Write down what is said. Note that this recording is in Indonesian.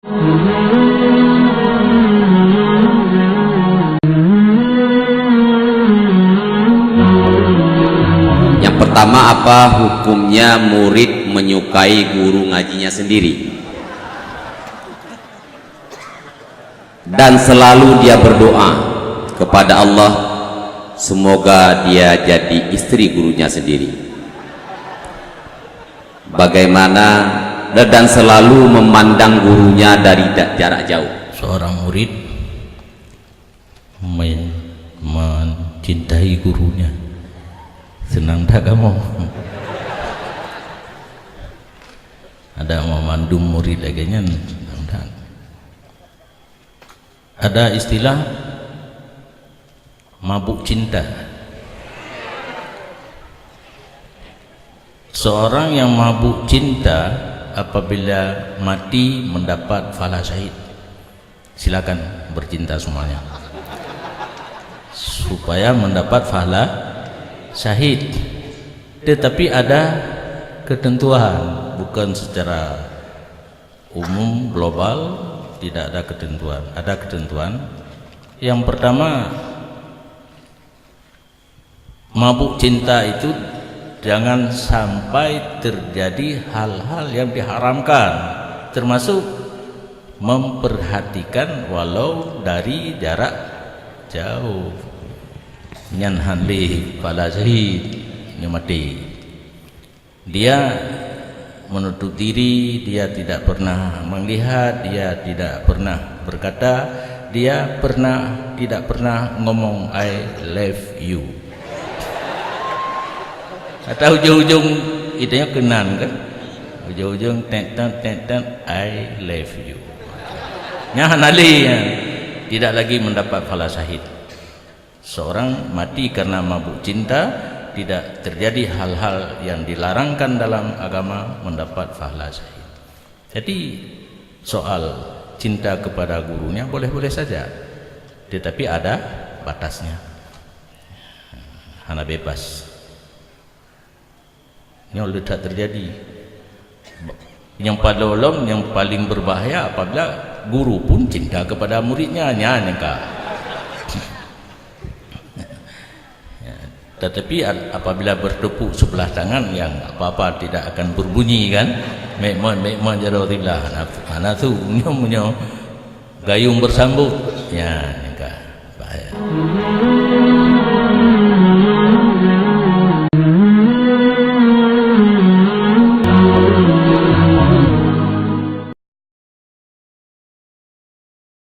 Yang pertama, apa hukumnya murid menyukai guru ngajinya sendiri dan selalu dia berdoa kepada Allah semoga dia jadi istri gurunya sendiri? Bagaimana dan selalu memandang gurunya dari jarak jauh? Seorang murid mencintai gurunya, senang tak kamu? Ada memandum murid lagi, ada istilah mabuk cinta. Seorang yang mabuk cinta apabila mati mendapat pahala syahid. Silakan bercinta semuanya supaya mendapat pahala syahid, tetapi ada ketentuan, bukan secara umum global, tidak ada ketentuan. Ada ketentuan. Yang pertama, mabuk cinta itu jangan sampai terjadi hal-hal yang diharamkan, termasuk memperhatikan walau dari jarak jauh. Nyan hanli pala syahid mati, dia menutup diri, dia tidak pernah melihat, dia tidak pernah berkata, dia tidak pernah ngomong I love you. Atau ujung-ujung idenya kenan kan, ujung-ujung ten I love you. Nyahan ali ya, tidak lagi mendapat pahala syahid. Seorang mati karena mabuk cinta, tidak terjadi hal-hal yang dilarangkan dalam agama, mendapat pahala syahid. Jadi soal cinta kepada gurunya boleh-boleh saja, tetapi ada batasnya. Hana bebas. Yang tidak terjadi. Yang paling berbahaya apabila guru pun cinta kepada muridnya, tetapi apabila bertepuk sebelah tangan yang apa-apa tidak akan berbunyi kan, mekmon jarotillah, anak tu punya gayung bersambut ya.